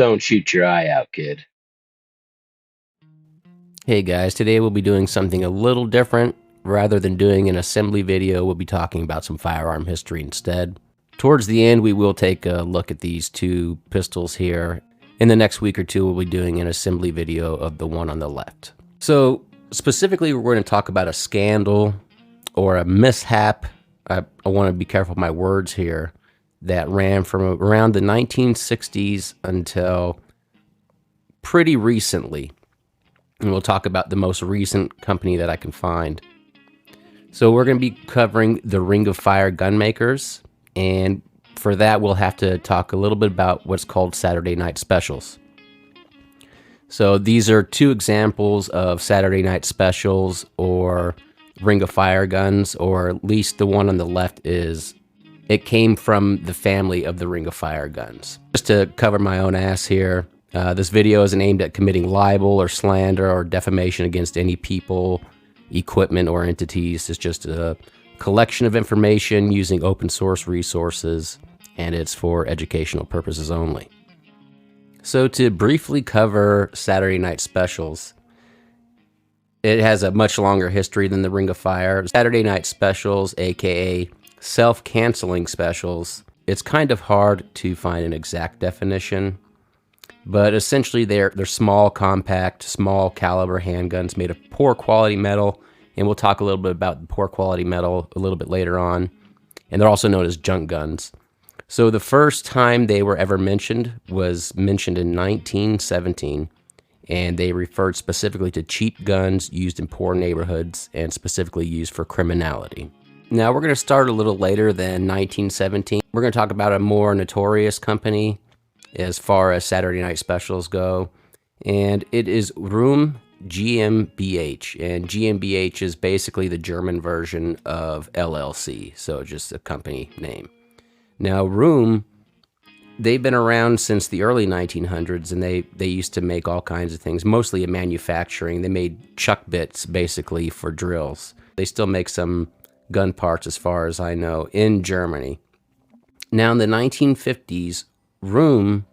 Don't shoot your eye out, kid. Hey guys, today we'll be doing something a little different. Rather than doing an assembly video, we'll be talking about some firearm history instead. Towards the end, we will take a look at these two pistols here. In the next week or two, we'll be doing an assembly video of the one on the left. So specifically, we're going to talk about a scandal or a mishap. I want to be careful with my words here. That ran from around the 1960s until pretty recently. And we'll talk about the most recent company that I can find. So we're going to be covering the Ring of Fire Gunmakers, and for that we'll have to talk a little bit about what's called Saturday night specials. So these are two examples of Saturday night specials or Ring of Fire guns, or at least the one on the left it came from the family of the Ring of Fire guns. Just to cover my own ass here, this video isn't aimed at committing libel or slander or defamation against any people, equipment, or entities. It's just a collection of information using open source resources, and it's for educational purposes only. So to briefly cover Saturday night specials, it has a much longer history than the Ring of Fire. Saturday night specials, aka self-canceling specials, it's kind of hard to find an exact definition. But essentially, they're small, compact, small caliber handguns made of poor quality metal, and we'll talk a little bit about the poor quality metal a little bit later on. And they're also known as junk guns. So the first time they were ever mentioned was mentioned in 1917, and they referred specifically to cheap guns used in poor neighborhoods and specifically used for criminality. Now we're going to start a little later than 1917. We're going to talk about a more notorious company as far as Saturday night specials go, and it is Ruhm GmbH, and GmbH is basically the German version of LLC, so just a company name. Now Ruhm, they've been around since the early 1900s, and they used to make all kinds of things, mostly in manufacturing. They made chuck bits basically for drills. They still make some gun parts, as far as I know, in Germany. Now in the 1950s, Ruhm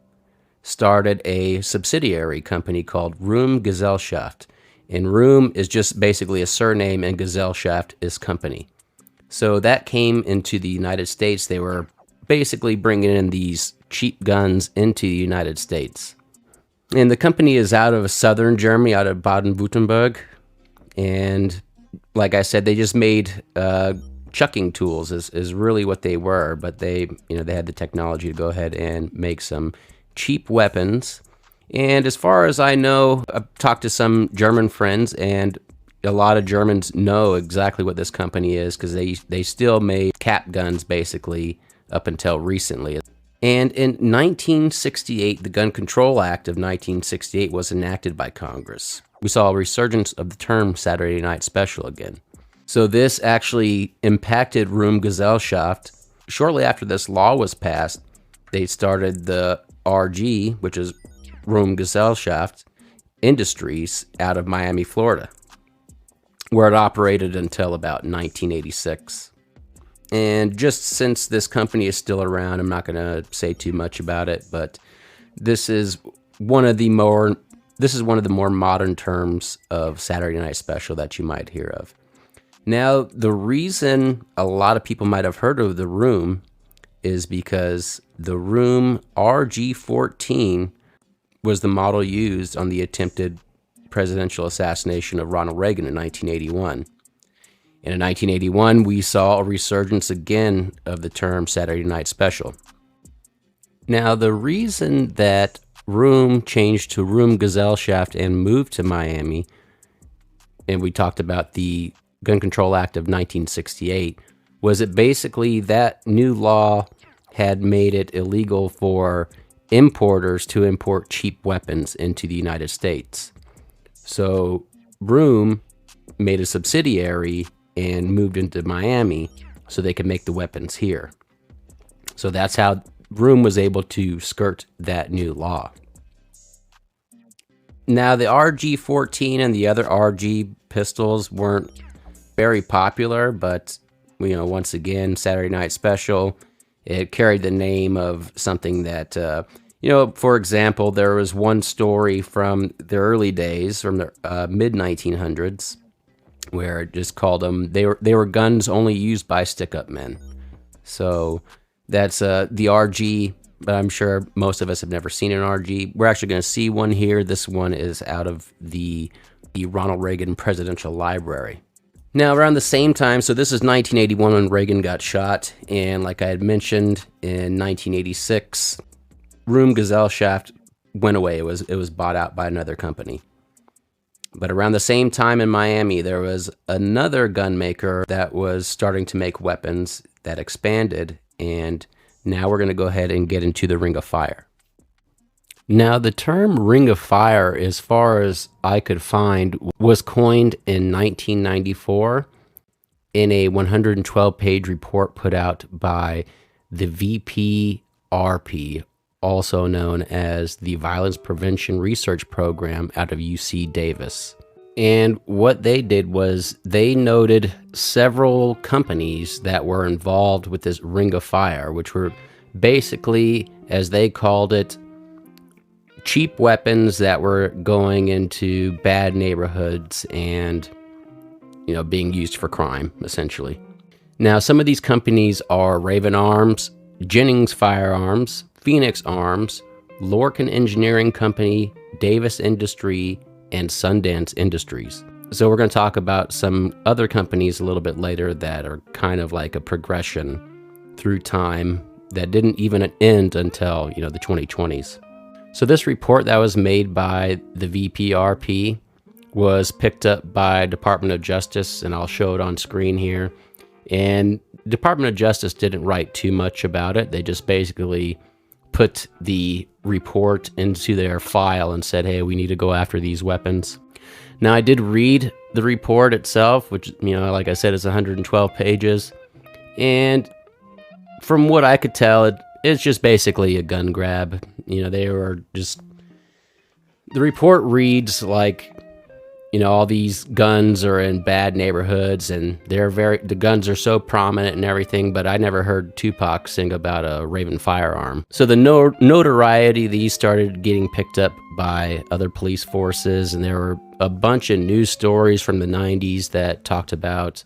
started a subsidiary company called Ruhm Gesellschaft, and Ruhm is just basically a surname, and Gesellschaft is company. So that came into the United States. They were basically bringing in these cheap guns into the United States. And the company is out of southern Germany, out of Baden-Württemberg, and like I said, they just made chucking tools is really what they were, but they had the technology to go ahead and make some cheap weapons. And as far as I know, I've talked to some German friends, and a lot of Germans know exactly what this company is, because they still made cap guns basically up until recently. And in 1968, the Gun Control Act of 1968 was enacted by Congress. We saw a resurgence of the term Saturday night special again. So this actually impacted Ruhm Gesellschaft. Shortly after this law was passed, they started the RG, which is Ruhm Gesellschaft Industries, out of Miami, Florida, where it operated until about 1986. And just since this company is still around, I'm not going to say too much about it, but this is one of the more modern terms of Saturday night special that you might hear of. Now, the reason a lot of people might have heard of the Ruhm is because the Ruhm RG-14 was the model used on the attempted presidential assassination of Ronald Reagan in 1981. And in 1981, we saw a resurgence again of the term Saturday night special. Now, the reason that Ruhm changed to Ruhm Gesellschaft and moved to Miami, and we talked about the Gun Control Act of 1968, was it basically that new law had made it illegal for importers to import cheap weapons into the United States. So Ruhm made a subsidiary and moved into Miami so they could make the weapons here. So that's how Ruhm was able to skirt that new law. Now, the RG-14 and the other RG pistols weren't very popular, but once again, Saturday Night Special, it carried the name of something that You know, for example, there was one story from the early days, from the mid 1900s, where it just called them, they were guns only used by stick-up men. So that's the RG, but I'm sure most of us have never seen an RG. We're actually going to see one here. This one is out of the Ronald Reagan Presidential Library. Now, around the same time, so this is 1981 when Reagan got shot, and like I had mentioned, in 1986, Room Gazelle Shaft went away. It was bought out by another company. But around the same time in Miami, there was another gun maker that was starting to make weapons that expanded, and now we're going to go ahead and get into the Ring of Fire. Now, the term Ring of Fire, as far as I could find, was coined in 1994 in a 112-page report put out by the VPRP, also known as the Violence Prevention Research Program out of UC Davis. And what they did was they noted several companies that were involved with this Ring of Fire, which were basically, as they called it, cheap weapons that were going into bad neighborhoods and, you know, being used for crime, essentially. Now, some of these companies are Raven Arms, Jennings Firearms, Phoenix Arms, Lorcin Engineering Company, Davis Industry, and Sundance Industries. So we're going to talk about some other companies a little bit later that are kind of like a progression through time that didn't even end until, you know, the 2020s. So this report that was made by the VPRP was picked up by Department of Justice, and I'll show it on screen here. And Department of Justice didn't write too much about it. They just basically put the report into their file and said, hey, we need to go after these weapons. Now, I did read the report itself, which, you know, like I said, is 112 pages. And from what I could tell, it's just basically a gun grab. You know, they were just... The report reads like, you know, all these guns are in bad neighborhoods and the guns are so prominent and everything, but I never heard Tupac sing about a Raven firearm. So the notoriety, these started getting picked up by other police forces, and there were a bunch of news stories from the 90s that talked about,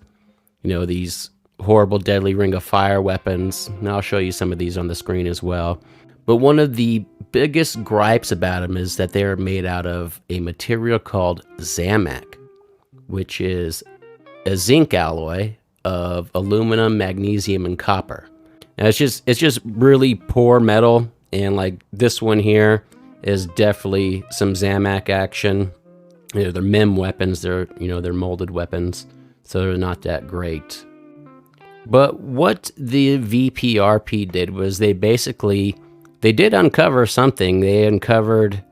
you know, these horrible, deadly Ring of Fire weapons. And I'll show you some of these on the screen as well. But one of the biggest gripes about them is that they are made out of a material called Zamac, which is a zinc alloy of aluminum, magnesium, and copper. And it's just really poor metal, and like this one here is definitely some Zamac action. You know, they're MIM weapons, they're molded weapons, so they're not that great. But what the VPRP did was they did uncover something. They uncovered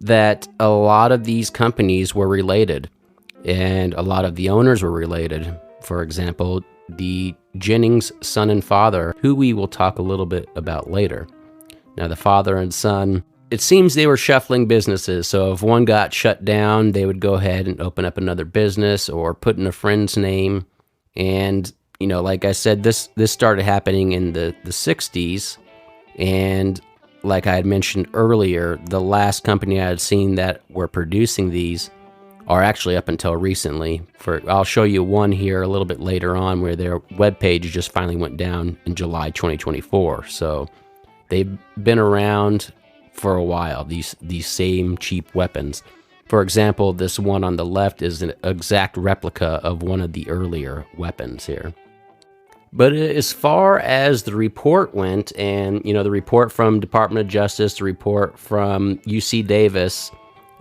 that a lot of these companies were related, and a lot of the owners were related. For example, the Jennings son and father, who we will talk a little bit about later. Now, the father and son, it seems they were shuffling businesses. So if one got shut down, they would go ahead and open up another business or put in a friend's name. And, you know, like I said, this started happening in the 60s. And like I had mentioned earlier, the last company I had seen that were producing these are actually up until recently. I'll show you one here a little bit later on where their webpage just finally went down in July 2024. So they've been around for a while, these same cheap weapons. For example, this one on the left is an exact replica of one of the earlier weapons here. But as far as the report went, and, you know, the report from Department of Justice, the report from UC Davis,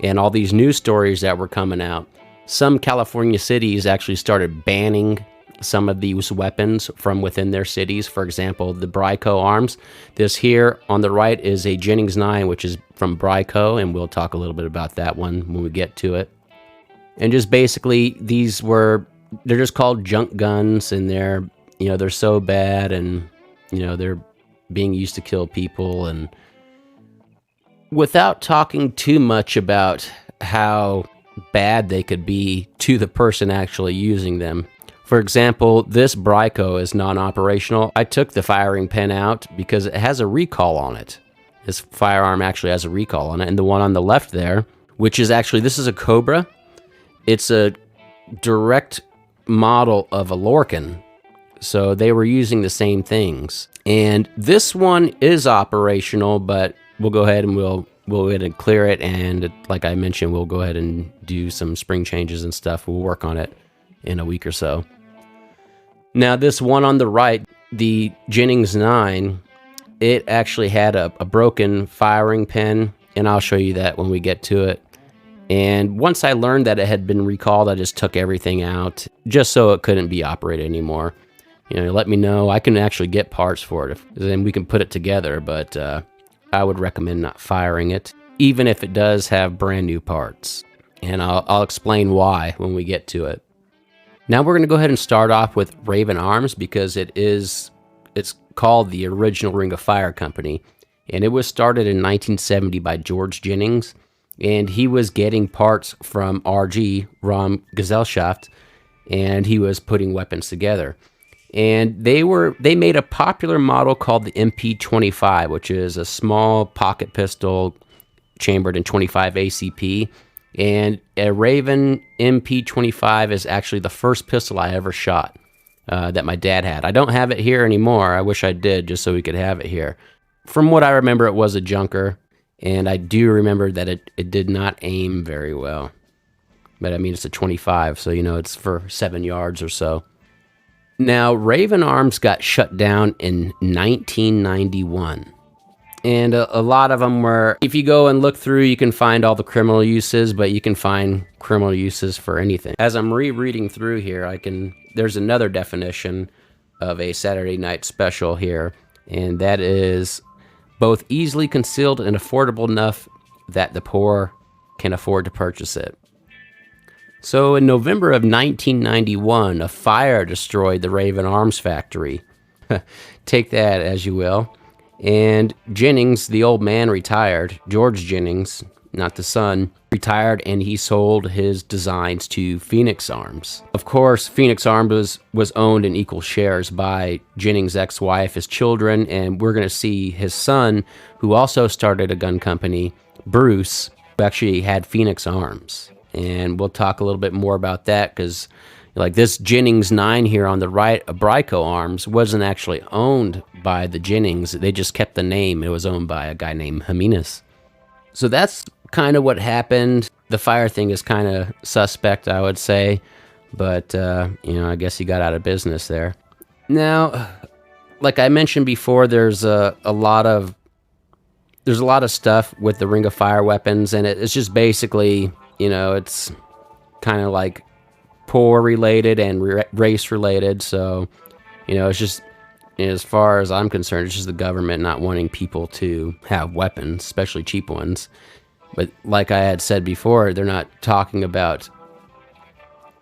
and all these news stories that were coming out, some California cities actually started banning some of these weapons from within their cities. For example, the Bryco arms. This here on the right is a Jennings Nine, which is from Bryco, and we'll talk a little bit about that one when we get to it. And just basically, they're just called junk guns, and they're so bad, and, you know, they're being used to kill people. And without talking too much about how bad they could be to the person actually using them. For example, this Bryco is non-operational. I took the firing pin out because it has a recall on it. This firearm actually has a recall on it. And the one on the left there, which is actually, this is a Cobra. It's a direct model of a Lorcin. So they were using the same things. And this one is operational, but we'll go ahead and we'll go ahead and clear it. And like I mentioned, we'll go ahead and do some spring changes and stuff. We'll work on it in a week or so. Now this one on the right, the Jennings 9, it actually had a broken firing pin, and I'll show you that when we get to it. And once I learned that it had been recalled, I just took everything out just so it couldn't be operated anymore. You know, let me know. I can actually get parts for it, then we can put it together, but I would recommend not firing it, even if it does have brand new parts. And I'll explain why when we get to it. Now we're going to go ahead and start off with Raven Arms, because it's called the original Ring of Fire company, and it was started in 1970 by George Jennings, and he was getting parts from RG, Rom Gesellschaft, and he was putting weapons together. And they made a popular model called the MP25, which is a small pocket pistol chambered in 25 ACP. And a Raven MP25 is actually the first pistol I ever shot that my dad had. I don't have it here anymore. I wish I did, just so we could have it here. From what I remember, it was a junker, and I do remember that it did not aim very well. But I mean, it's a 25, so you know, it's for 7 yards or so. Now, Raven Arms got shut down in 1991. And a lot of them were, if you go and look through, you can find all the criminal uses, but you can find criminal uses for anything. As I'm rereading through here, there's another definition of a Saturday night special here, and that is both easily concealed and affordable enough that the poor can afford to purchase it. So in November of 1991, a fire destroyed the Raven Arms factory. Take that as you will. And Jennings, the old man, retired. George Jennings, not the son, retired, and he sold his designs to Phoenix Arms. Of course, Phoenix Arms was owned in equal shares by Jennings' ex-wife, his children, and we're going to see his son, who also started a gun company, Bruce, who actually had Phoenix Arms. And we'll talk a little bit more about that, because like this Jennings 9 here on the right, Bryco Arms, wasn't actually owned by the Jennings. They just kept the name. It was owned by a guy named Jiminez. So that's kind of what happened. The fire thing is kind of suspect, I would say. But, you know, I guess he got out of business there. Now, like I mentioned before, there's a lot of stuff with the Ring of Fire weapons, and it's just basically, you know, it's kind of like poor related and race related. So, you know, it's just, as far as I'm concerned, it's just the government not wanting people to have weapons, especially cheap ones. But like I had said before, they're not talking about,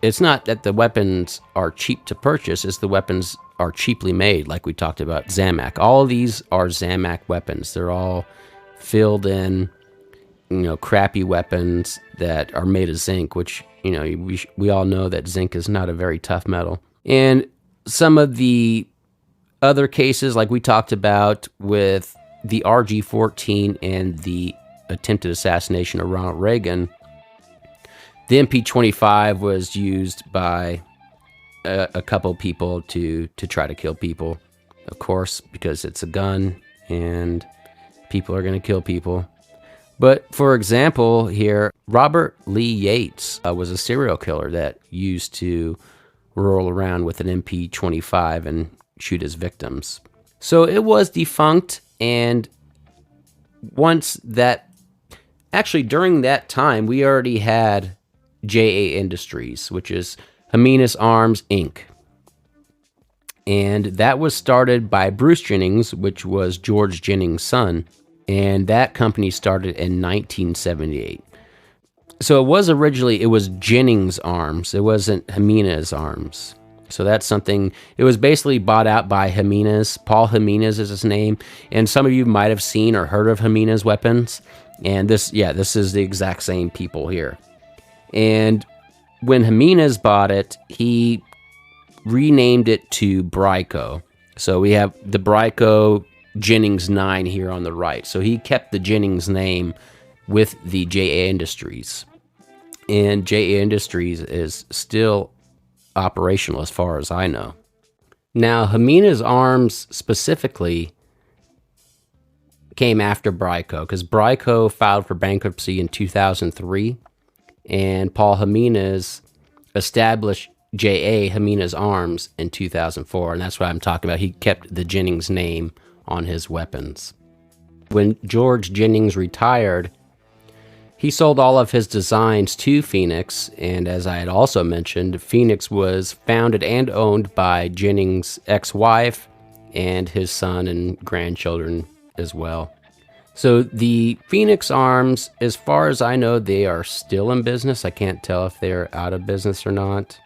it's not that the weapons are cheap to purchase, it's the weapons are cheaply made, like we talked about Zamac. All of these are Zamac weapons. They're all filled in, you know, crappy weapons that are made of zinc, which, you know, we all know that zinc is not a very tough metal. And some of the other cases, like we talked about with the RG-14 and the attempted assassination of Ronald Reagan, the MP-25 was used by a couple people to try to kill people, of course, because it's a gun and people are going to kill people. But for example, here, Robert Lee Yates was a serial killer that used to roll around with an MP-25 and shoot his victims. So it was defunct, and once that, actually during that time, we already had JA Industries, which is Jiminez Arms, Inc. And that was started by Bruce Jennings, which was George Jennings' son. And that company started in 1978. So it was Jennings Arms. It wasn't Jiminez Arms. So that's something, it was basically bought out by Jiminez. Paul Jiminez is his name. And some of you might have seen or heard of Jiminez weapons. And this is the exact same people here. And when Jiminez bought it, he renamed it to Bryco. So we have the Bryco Jennings Nine here on the right. So he kept the Jennings name with the JA Industries. And JA Industries is still operational as far as I know. Now, Jiminez Arms specifically came after Bryco, because Bryco filed for bankruptcy in 2003, and Paul Jiminez established JA Jiminez Arms in 2004, and that's what I'm talking about. He kept the Jennings name on his weapons. When George Jennings retired, he sold all of his designs to Phoenix, and as I had also mentioned, Phoenix was founded and owned by Jennings' ex-wife and his son and grandchildren as well. So the Phoenix Arms, as far as I know, they are still in business. I can't tell if they're out of business or not.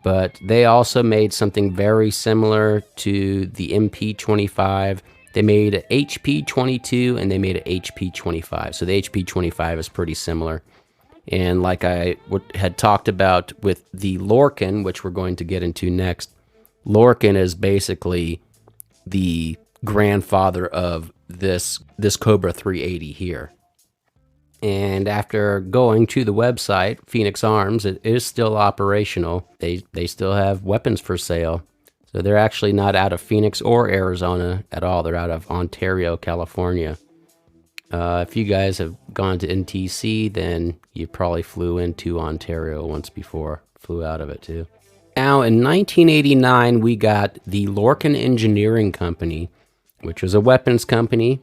But they also made something very similar to the MP25. They made an HP22 and they made an HP25. So the HP25 is pretty similar. And like I had talked about with the Lorcin, which we're going to get into next, Lorcin is basically the grandfather of this Cobra 380 here. And after going to the website, Phoenix Arms, it is still operational. They still have weapons for sale. So they're actually not out of Phoenix or Arizona at all. They're out of Ontario, California. If you guys have gone to NTC, then you probably flew into Ontario once before. Flew out of it too. Now, in 1989, we got the Lorcin Engineering Company, which was a weapons company.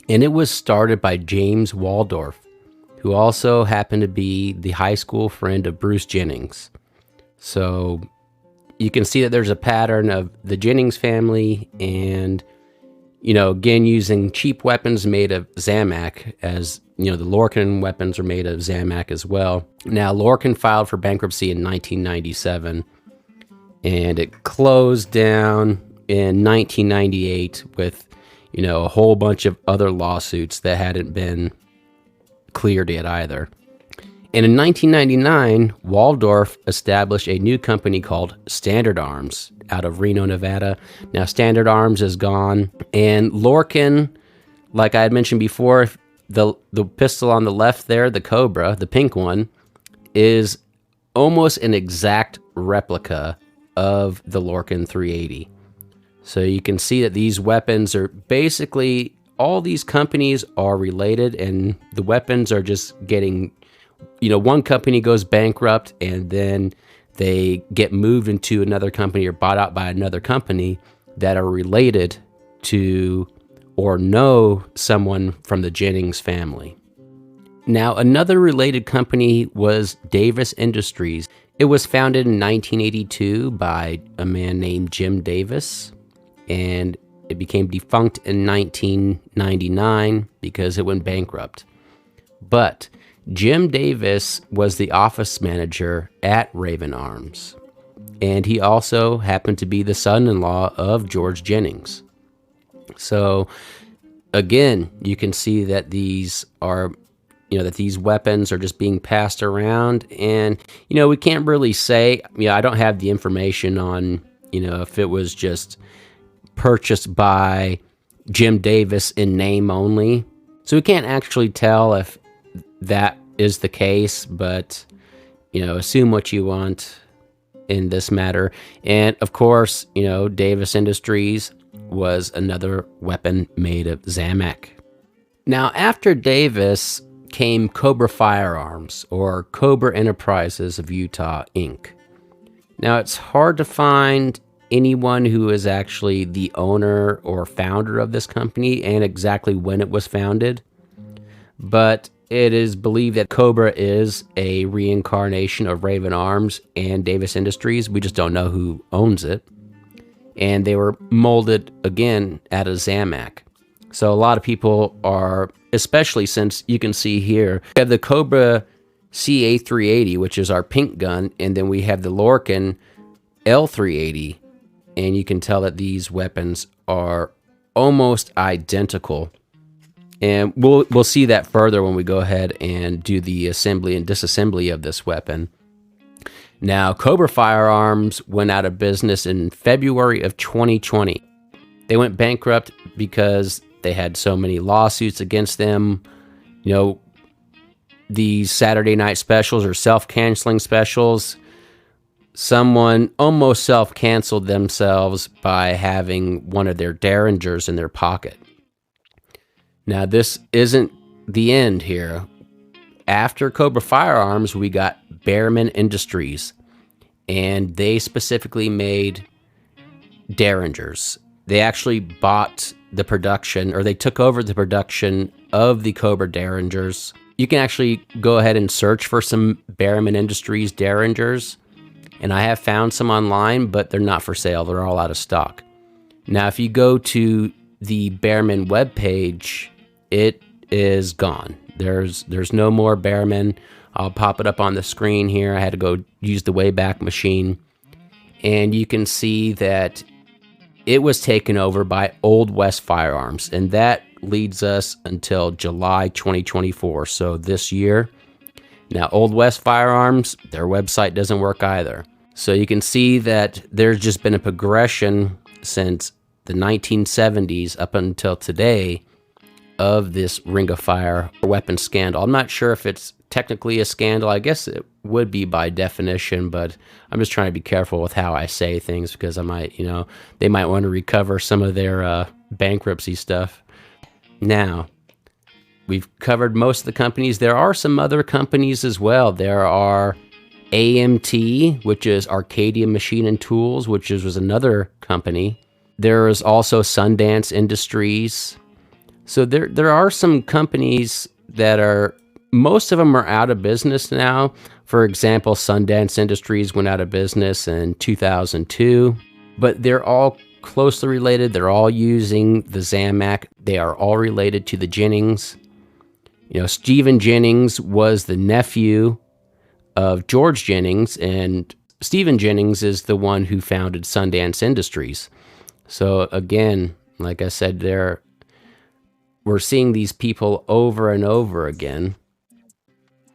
And it was started by James Waldorf, who also happened to be the high school friend of Bruce Jennings. So you can see that there's a pattern of the Jennings family and, you know, again, using cheap weapons made of Zamac, as, you know, the Lorcin weapons are made of Zamac as well. Now, Lorcin filed for bankruptcy in 1997, and it closed down in 1998 with, you know, a whole bunch of other lawsuits that hadn't been cleared yet either. And in 1999, Waldorf established a new company called Standard Arms out of Reno, Nevada. Now, Standard Arms is gone. And Lorcin, like I had mentioned before, the pistol on the left there, the Cobra, the pink one, is almost an exact replica of the Lorcin 380. So you can see that these weapons are basically, all these companies are related, and the weapons are just getting, you know, one company goes bankrupt and then they get moved into another company or bought out by another company that are related to or know someone from the Jennings family. Now, another related company was Davis Industries. It was founded in 1982 by a man named Jim Davis, and it became defunct in 1999 because it went bankrupt. But Jim Davis was the office manager at Raven Arms, and he also happened to be the son-in-law of George Jennings. So again, you can see that these are, you know, that these weapons are just being passed around, and, you know, we can't really say, you know, I don't have the information on, you know, if it was just purchased by Jim Davis in name only. So we can't actually tell if that is the case, but, you know, assume what you want in this matter. And of course, you know, Davis Industries was another weapon made of Zamac. Now, after Davis came Cobra Firearms, or Cobra Enterprises of Utah, Inc. Now, it's hard to find anyone who is actually the owner or founder of this company and exactly when it was founded, but it is believed that Cobra is a reincarnation of Raven Arms and Davis Industries. We just don't know who owns it. And they were molded, again, out of Zamac. So a lot of people are, especially since you can see here, we have the Cobra CA-380, which is our pink gun, and then we have the Lorcin L380. And you can tell that these weapons are almost identical. And we'll see that further when we go ahead and do the assembly and disassembly of this weapon. Now, Cobra Firearms went out of business in February of 2020. They went bankrupt because they had so many lawsuits against them. You know, these Saturday night specials or self-canceling specials, someone almost self-canceled themselves by having one of their Derringers in their pocket. Now, this isn't the end here. After Cobra Firearms, we got Behrman Industries, and they specifically made Derringers. They actually bought the production, or they took over the production of the Cobra Derringers. You can actually go ahead and search for some Behrman Industries Derringers, and I have found some online, but they're not for sale. They're all out of stock. Now, if you go to the Behrman webpage, it is gone. There's no more Behrman. I'll pop it up on the screen here. I had to go use the Wayback Machine, and you can see that it was taken over by Old West Firearms, and that leads us until July 2024, so this year. Now, Old West Firearms, their website doesn't work either. So you can see that there's just been a progression since the 1970s up until today of this Ring of Fire weapon scandal. I'm not sure if it's technically a scandal. I guess it would be by definition, but I'm just trying to be careful with how I say things because I might, they might want to recover some of their bankruptcy stuff. Now, we've covered most of the companies. There are some other companies as well. There are AMT, which is Arcadia Machine and Tools, which was another company. There is also Sundance Industries. So there are some companies that are, most of them are out of business now. For example, Sundance Industries went out of business in 2002, but they're all closely related. They're all using the Zamac. They are all related to the Jennings. Stephen Jennings was the nephew of George Jennings, and Stephen Jennings is the one who founded Sundance Industries. So again, like I said, we're seeing these people over and over again.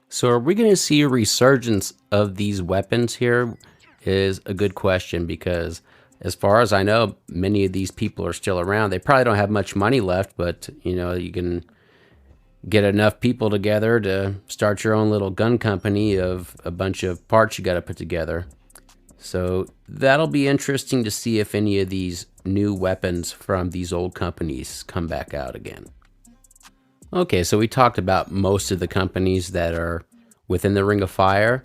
So are we going to see a resurgence of these weapons here is a good question, because as far as I know, many of these people are still around. They probably don't have much money left, but you can get enough people together to start your own little gun company of a bunch of parts you got to put together. So that'll be interesting to see if any of these new weapons from these old companies come back out again. Okay, so we talked about most of the companies that are within the Ring of Fire.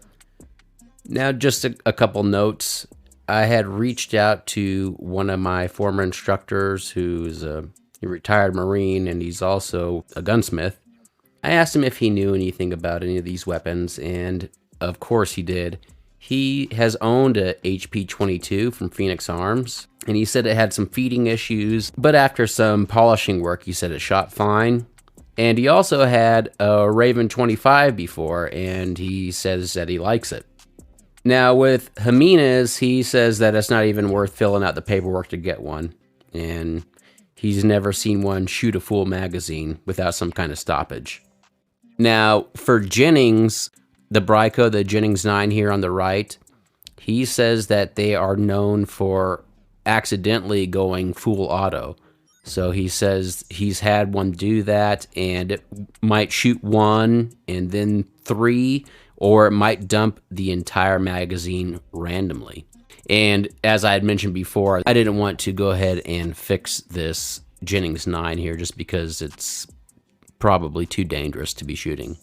Now, just a couple notes. I had reached out to one of my former instructors who's a retired Marine, and he's also a gunsmith. I asked him if he knew anything about any of these weapons, and of course he did. He has owned a HP 22 from Phoenix Arms, and he said it had some feeding issues, but after some polishing work, he said it shot fine. And he also had a Raven 25 before, and he says that he likes it. Now with Jiminez, he says that it's not even worth filling out the paperwork to get one, and he's never seen one shoot a full magazine without some kind of stoppage. Now for Jennings, the Bryco, the Jennings 9 here on the right, he says that they are known for accidentally going full auto. So he says he's had one do that, and it might shoot one and then three, or it might dump the entire magazine randomly. And as I had mentioned before, I didn't want to go ahead and fix this Jennings 9 here just because it's probably too dangerous to be shooting.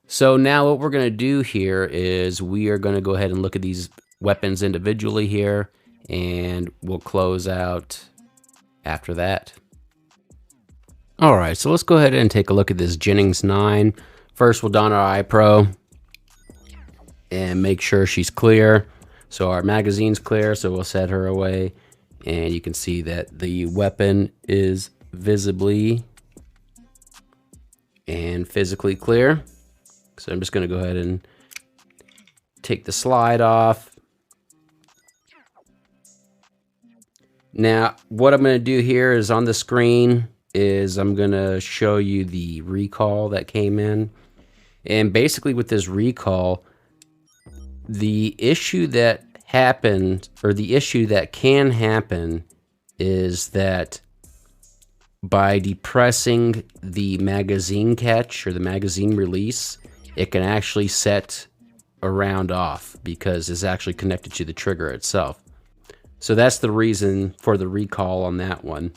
So now what we're going to do here is we are going to go ahead and look at these weapons individually here, and we'll close out after that. All right, so let's go ahead and take a look at this Jennings 9. First, we'll don our iPro and make sure she's clear. So our magazine's clear, so we'll set her away. And you can see that the weapon is visibly and physically clear. So I'm just going to go ahead and take the slide off. Now, what I'm going to do here is on the screen is I'm going to show you the recall that came in. And basically with this recall, the issue that happened, or the issue that can happen, is that by depressing the magazine catch or the magazine release, it can actually set a round off because it's actually connected to the trigger itself. So that's the reason for the recall on that one.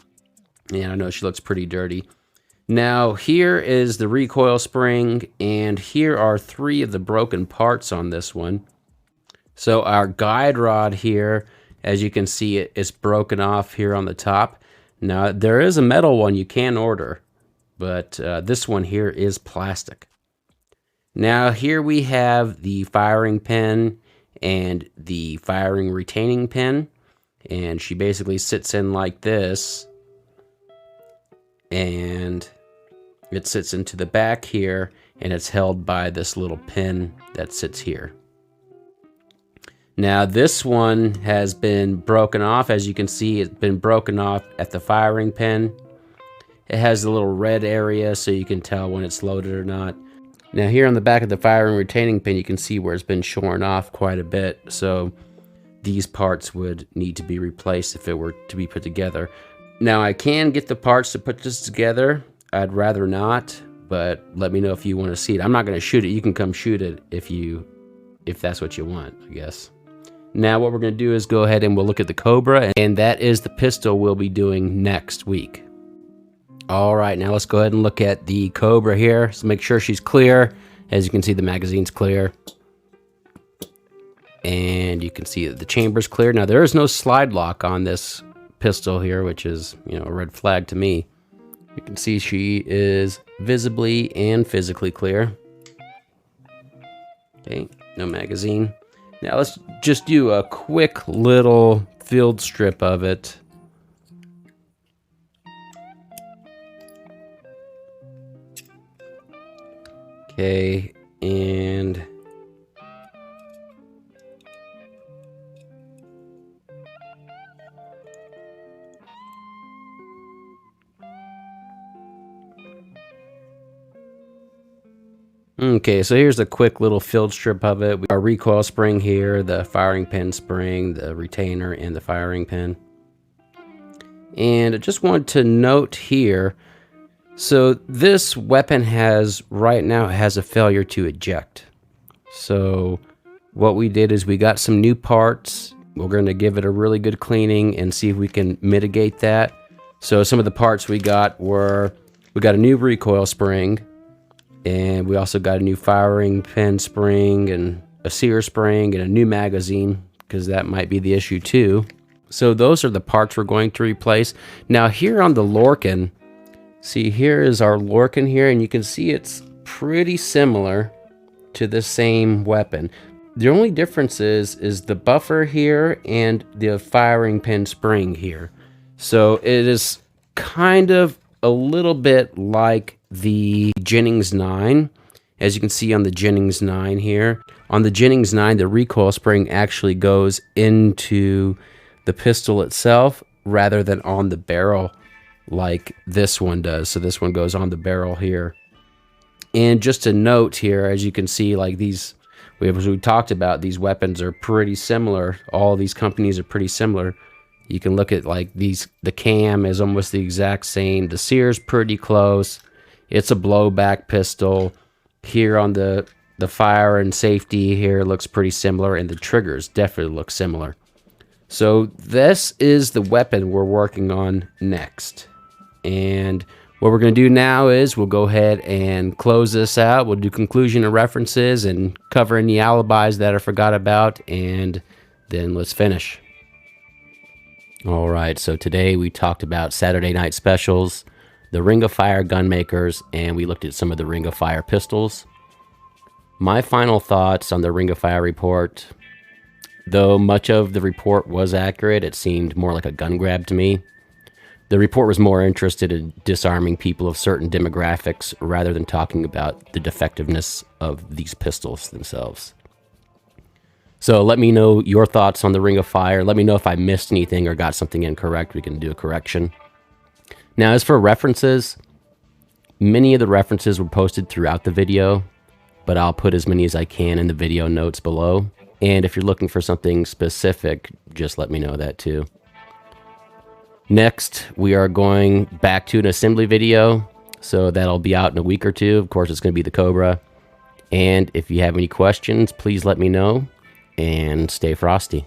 And I know she looks pretty dirty. Now here is the recoil spring, and here are 3 of the broken parts on this one. So our guide rod here, as you can see, it's broken off here on the top. Now, there is a metal one you can order, but this one here is plastic. Now, here we have the firing pin and the firing retaining pin, and she basically sits in like this, and it sits into the back here, and it's held by this little pin that sits here. Now this one has been broken off. As you can see, it's been broken off at the firing pin. It has a little red area so you can tell when it's loaded or not. Now here on the back of the firing retaining pin, you can see where it's been shorn off quite a bit. So these parts would need to be replaced if it were to be put together. Now I can get the parts to put this together. I'd rather not, but let me know if you want to see it. I'm not going to shoot it. You can come shoot it if that's what you want, I guess. Now what we're going to do is go ahead and we'll look at the Cobra, and that is the pistol we'll be doing next week. All right, now let's go ahead and look at the Cobra here. So make sure she's clear. As you can see, the magazine's clear. And you can see that the chamber's clear. Now there is no slide lock on this pistol here, which is, you know, a red flag to me. You can see she is visibly and physically clear. Okay, no magazine. Now let's just do a quick little field strip of it. Okay, and okay, so here's a quick little field strip of it. Our recoil spring here, the firing pin spring, the retainer, and the firing pin. And I just wanted to note here, so this weapon right now has a failure to eject. So what we did is we got some new parts. We're going to give it a really good cleaning and see if we can mitigate that. So some of the parts we got were, we got a new recoil spring, and we also got a new firing pin spring and a sear spring and a new magazine, because that might be the issue too. So those are the parts we're going to replace. Now here on the Lorcin, see, here is our Lorcin here, and you can see it's pretty similar to the same weapon. The only difference is the buffer here and the firing pin spring here. So it is kind of a little bit like the Jennings Nine, as you can see on the Jennings Nine here. On the Jennings Nine, the recoil spring actually goes into the pistol itself rather than on the barrel like this one does. So this one goes on the barrel here. And just a note here, as you can see, like these, as we talked about, these weapons are pretty similar. All these companies are pretty similar. You can look at like these, the cam is almost the exact same. The sear's pretty close. It's a blowback pistol. Here on the fire and safety here looks pretty similar, and the triggers definitely look similar. So this is the weapon we're working on next. And what we're going to do now is we'll go ahead and close this out. We'll do conclusion and references and cover any alibis that I forgot about, and then let's finish. All right, so today we talked about Saturday night specials, the Ring of Fire Gunmakers, and we looked at some of the Ring of Fire pistols. My final thoughts on the Ring of Fire report: though much of the report was accurate, it seemed more like a gun grab to me. The report was more interested in disarming people of certain demographics rather than talking about the defectiveness of these pistols themselves. So let me know your thoughts on the Ring of Fire. Let me know if I missed anything or got something incorrect. We can do a correction. Now, as for references, many of the references were posted throughout the video, but I'll put as many as I can in the video notes below. And if you're looking for something specific, just let me know that too. Next, we are going back to an assembly video. So that'll be out in a week or two. Of course, it's going to be the Cobra. And if you have any questions, please let me know. And stay frosty.